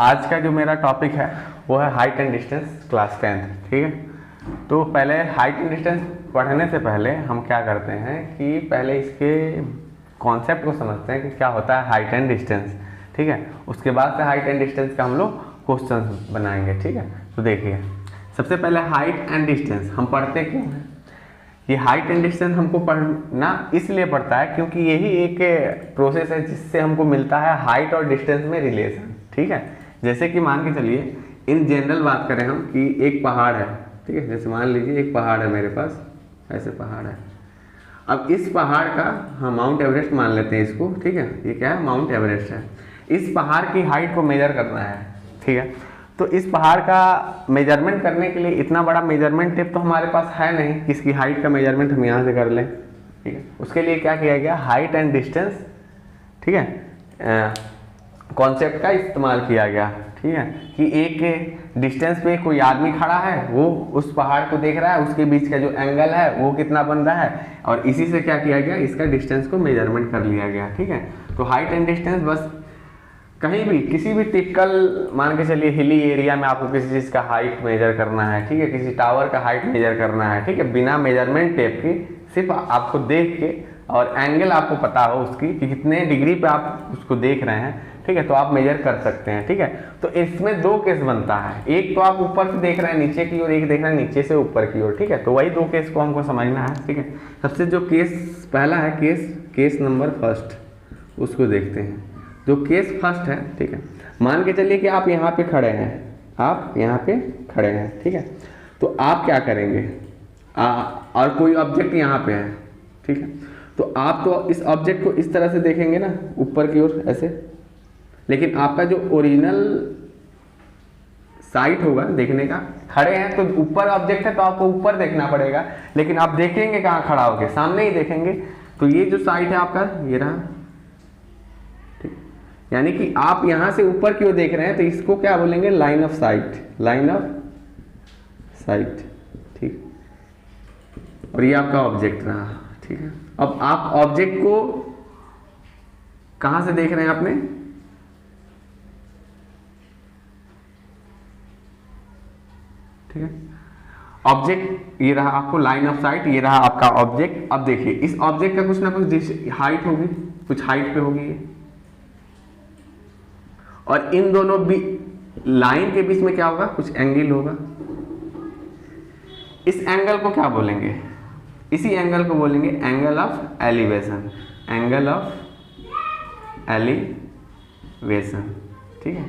आज का जो मेरा टॉपिक है वो है height and distance class 10th, ठीक है। तो पहले हाइट एंड डिस्टेंस पढ़ने से पहले हम क्या करते हैं कि पहले इसके कॉन्सेप्ट को समझते हैं कि क्या होता है हाइट एंड डिस्टेंस, ठीक है। उसके बाद से हाइट एंड डिस्टेंस का हम लोग क्वेश्चन बनाएंगे, ठीक है। तो देखिए, सबसे पहले हाइट एंड डिस्टेंस हम पढ़ते क्यों हैं? ये हाइट एंड डिस्टेंस हमको पढ़ना इसलिए पड़ता है क्योंकि यही एक प्रोसेस है जिससे हमको मिलता है हाइट और डिस्टेंस में रिलेशन, ठीक है। जैसे कि मान के चलिए इन जनरल बात करें हम कि एक पहाड़ है, ठीक है। जैसे मान लीजिए एक पहाड़ है मेरे पास, ऐसे पहाड़ है। अब इस पहाड़ का हम माउंट एवरेस्ट मान लेते हैं इसको, ठीक है। ये क्या है? माउंट एवरेस्ट है। इस पहाड़ की हाइट को मेजर करना है, ठीक है। तो इस पहाड़ का मेजरमेंट करने के लिए इतना बड़ा मेजरमेंट टेप तो हमारे पास है नहीं, इसकी हाइट का मेजरमेंट हम यहाँ से कर लें, ठीक है। उसके लिए क्या किया गया? हाइट एंड डिस्टेंस, ठीक है, कॉन्सेप्ट का इस्तेमाल किया गया, ठीक है। कि एक डिस्टेंस पे कोई आदमी खड़ा है, वो उस पहाड़ को देख रहा है, उसके बीच का जो एंगल है वो कितना बन रहा है, और इसी से क्या किया गया? इसका डिस्टेंस को मेजरमेंट कर लिया गया, ठीक है। तो हाइट एंड डिस्टेंस बस कहीं भी किसी भी टिपिकल मान के चलिए हिली एरिया में आपको किसी चीज़ का हाइट मेजर करना है, ठीक है, किसी टावर का हाइट मेजर करना है, ठीक है, बिना मेजरमेंट टेप के, सिर्फ आपको देख के और एंगल आपको पता हो उसकी कि कितने डिग्री पे आप उसको देख रहे हैं, ठीक है, तो आप मेजर कर सकते हैं, ठीक है। तो इसमें दो केस बनता है, एक तो आप ऊपर से देख रहे हैं नीचे की ओर, एक देख रहे हैं नीचे से ऊपर की ओर, ठीक है। तो वही दो केस को हमको समझना है, ठीक है। सबसे जो केस पहला है, केस नंबर फर्स्ट, उसको देखते हैं। जो केस फर्स्ट है, ठीक है, मान के चलिए कि आप यहाँ पे खड़े हैं, आप यहाँ पे खड़े हैं, ठीक है। तो आप क्या करेंगे? और कोई ऑब्जेक्ट यहाँ पे है, ठीक है। तो आप तो इस ऑब्जेक्ट को इस तरह से देखेंगे ना, ऊपर की ओर ऐसे, लेकिन आपका जो ओरिजिनल साइट होगा देखने का, खड़े हैं तो ऊपर ऑब्जेक्ट है तो आपको ऊपर देखना पड़ेगा, लेकिन आप देखेंगे कहाँ खड़ा होके? सामने ही देखेंगे। तो ये जो साइट है आपका, ये रहा, यानी कि आप यहां से ऊपर की ओर देख रहे हैं तो इसको क्या बोलेंगे? Line of site, line of site, ठीक। और ये आपका ऑब्जेक्ट रहा, ठीक है। अब आप ऑब्जेक्ट को कहां से देख रहे हैं आपने? ठीक है, ऑब्जेक्ट ये रहा आपको लाइन ऑफ साइट, ये रहा आपका ऑब्जेक्ट। अब देखिए, इस ऑब्जेक्ट का कुछ ना कुछ हाइट होगी, कुछ हाइट पे होगी ये, और इन दोनों लाइन के बीच में क्या होगा? कुछ एंगल होगा। इस एंगल को क्या बोलेंगे? इसी एंगल को बोलेंगे angle of elevation, angle of elevation, ठीक है।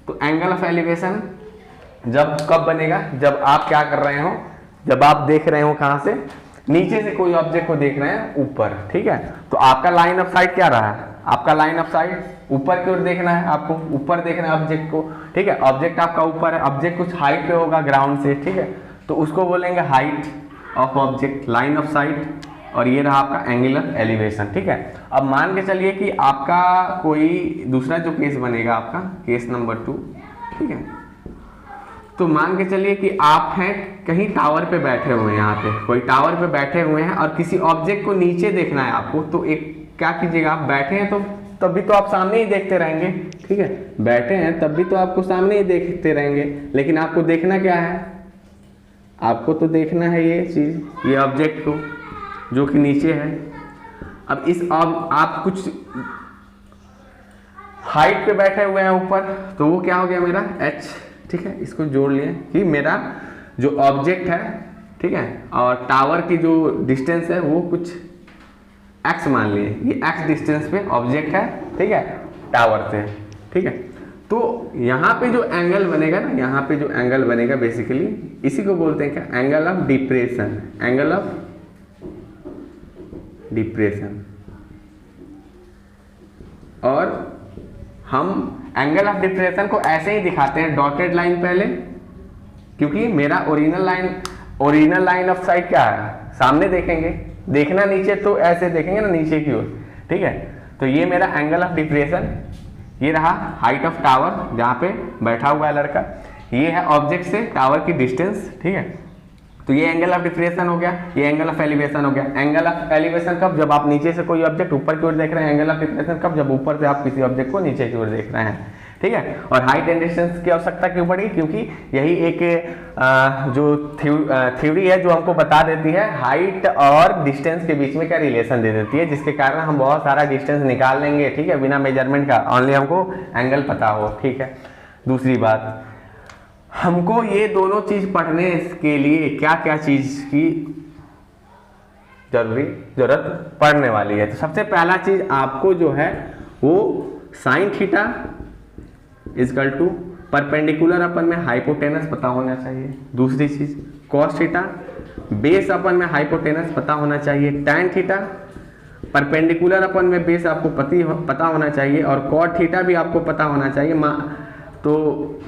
तो एंगल ऑफ एलिवेशन जब कब बनेगा? जब आप क्या कर रहे हो? जब आप देख रहे हो कहां से? नीचे से कोई ऑब्जेक्ट को देख रहे हैं ऊपर, ठीक है। तो आपका लाइन ऑफ साइट क्या रहा है? आपका लाइन ऑफ साइट ऊपर की ओर देखना है, आपको ऊपर देखना है ऑब्जेक्ट को, ठीक है। ऑब्जेक्ट आपका ऊपर है, ऑब्जेक्ट कुछ हाइट पे होगा ग्राउंड से, ठीक है। तो उसको बोलेंगे height of object, line of site, और ये रहा आपका एंगल ऑफ एलिवेशन, ठीक है। अब मान के चलिए कि आपका कोई दूसरा जो केस बनेगा, आपका केस नंबर 2, ठीक है। तो मान के चलिए कि आप हैं कहीं टावर पे बैठे हुए हैं, यहाँ पे कोई टावर पे बैठे हुए हैं और किसी ऑब्जेक्ट को नीचे देखना है आपको। तो एक क्या कीजिएगा, आप बैठे हैं तो तब भी तो आप सामने ही देखते रहेंगे, ठीक है। बैठे हैं तब भी तो आपको सामने ही देखते रहेंगे, लेकिन आपको देखना क्या है? आपको तो देखना है ये चीज, ये ऑब्जेक्ट को जो कि नीचे है। अब आप कुछ हाइट पे बैठे हुए हैं ऊपर, तो वो क्या हो गया मेरा? h, ठीक है। इसको जोड़ लिए कि मेरा जो ऑब्जेक्ट है, ठीक है, और टावर की जो डिस्टेंस है वो कुछ x मान लिए, ये x डिस्टेंस पे ऑब्जेक्ट है, ठीक है, टावर से, ठीक है। तो यहाँ पे जो एंगल बनेगा ना, यहाँ पे जो एंगल बनेगा बेसिकली इसी को बोलते हैं क्या? Angle of depression, angle of depression. और हम एंगल ऑफ डिप्रेशन को ऐसे ही दिखाते हैं, डॉटेड लाइन पहले, क्योंकि मेरा ओरिजिनल लाइन ऑफ साइट क्या है? सामने देखेंगे, देखना नीचे तो ऐसे देखेंगे ना, नीचे की ओर, ठीक है। तो ये मेरा एंगल ऑफ डिप्रेशन, ये रहा हाइट ऑफ टावर जहाँ पे बैठा हुआ है लड़का, ये है ऑब्जेक्ट से टावर की डिस्टेंस, ठीक है। तो ये एंगल ऑफ डिप्रेशन हो गया, ये एंगल ऑफ एलिवेशन हो गया। एंगल ऑफ एलिवेशन कब? जब आप नीचे से कोई ऑब्जेक्ट ऊपर की ओर देख रहे हैं। एंगल ऑफ डिप्रेशन कब? जब ऊपर से आप किसी ऑब्जेक्ट को नीचे की ओर देख रहे हैं, ठीक है। और हाइट एंड डिस्टेंस की आवश्यकता क्यों पड़ी, क्योंकि यही एक जो थ्योरी है जो हमको बता देती है हाइट और डिस्टेंस के बीच में क्या रिलेशन दे देती है, जिसके कारण हम बहुत सारा डिस्टेंस निकाल लेंगे, ठीक है, बिना मेजरमेंट का, ओनली हमको एंगल पता हो, ठीक है। दूसरी बात, हमको ये दोनों चीज पढ़ने के लिए क्या क्या चीज की जरूरत पड़ने वाली है। तो सबसे पहला चीज आपको जो है वो sine theta is equal to perpendicular upon में हाइपोटेनस पता होना चाहिए। दूसरी चीज कॉस थीटा बेस अपन में हाइपोटेनस पता होना चाहिए। टैन थीटा परपेंडिकुलर अपन में बेस आपको पता होना चाहिए, और कॉट थीटा भी आपको पता होना चाहिए। तो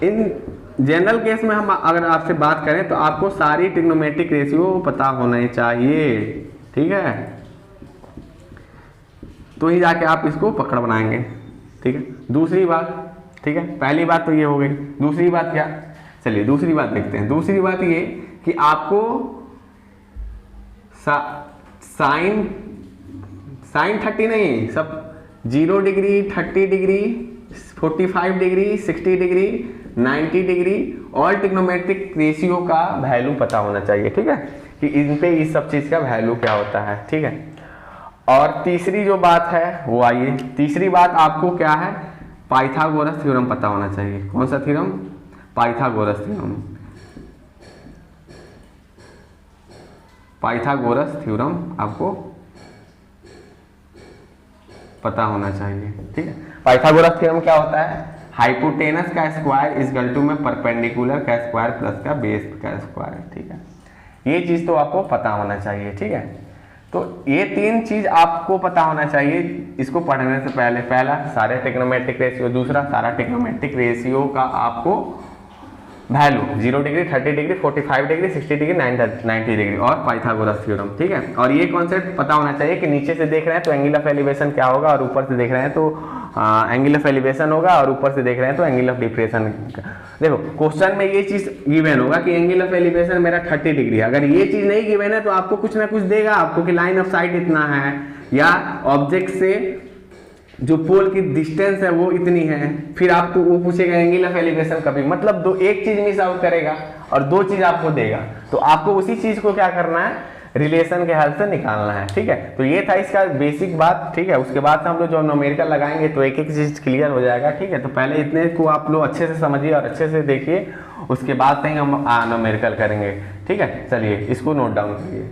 इन जनरल केस में हम अगर आपसे बात करें तो आपको सारी ट्रिग्नोमेट्रिक रेशियो पता होने चाहिए, ठीक है, तो ही जाके आप इसको पकड़ बनाएंगे, ठीक है। दूसरी बात, ठीक है, पहली बात तो ये हो गई। दूसरी बात क्या, चलिए दूसरी बात देखते हैं। दूसरी बात ये कि आपको साइन 30 नहीं, सब 0 degree, 30 degree, 45 degree, 60 degree, 90 degree और ट्रिग्नोमेट्रिक रेशियो का वैल्यू पता होना चाहिए, ठीक है, कि इन पे इस सब चीज का वैल्यू क्या होता है, ठीक है। और तीसरी जो बात है वो आइए, तीसरी बात आपको क्या है, पाइथागोरस थ्योरम पता होना चाहिए। कौन सा theorem, Pythagoras theorem. Pythagoras theorem आपको पता होना चाहिए, ठीक है। पाइथागोरस थ्योरम क्या होता है, हाइपोटेनस का स्क्वायर इजकल टू में परपेंडिकुलर का स्क्वायर प्लस का बेस का स्क्वायर, ठीक है। ये चीज तो आपको पता होना चाहिए, ठीक है। तो ये तीन चीज आपको पता होना चाहिए इसको पढ़ने से पहले। पहला सारे ट्रिग्नोमेट्रिक रेशियो, दूसरा सारा ट्रिग्नोमेट्रिक रेशियो का आपको value 0 degree, 30 degree, 45 degree, 60 degree, 90 degree और पाइथागोरस थ्योरम, ठीक है। और ये कॉन्सेप्ट पता होना चाहिए कि नीचे से देख रहे हैं तो एंगल ऑफ एलिवेशन क्या होगा, और ऊपर से देख रहे हैं तो एंगल ऑफ एलिवेशन होगा, और ऊपर से देख रहे हैं तो एंगल ऑफ डिप्रेशन। देखो क्वेश्चन में ये चीज गिवन होगा कि एंगल ऑफ एलिवेशन मेरा 30 डिग्री है। अगर ये चीज नहीं गिवन है तो आपको कुछ ना कुछ देगा आपको कि लाइन ऑफ साइट इतना है, या ऑब्जेक्ट से जो पोल की डिस्टेंस है वो इतनी है, फिर आपको वो पूछेगा एंगल ऑफ एलिवेशन कभी, मतलब दो एक चीज मिस आउट करेगा और दो चीज आपको देगा, तो आपको उसी चीज को क्या करना है, रिलेशन के हेल्प से निकालना है, ठीक है। तो ये था इसका बेसिक बात, ठीक है। उसके बाद हम लोग जो न्यूमेरिकल लगाएंगे तो एक एक चीज क्लियर हो जाएगा, ठीक है। तो पहले इतने को आप लोग अच्छे से समझिए और अच्छे से देखिए, उसके बाद से हम न्यूमेरिकल करेंगे, ठीक है। चलिए इसको नोट डाउन करिए।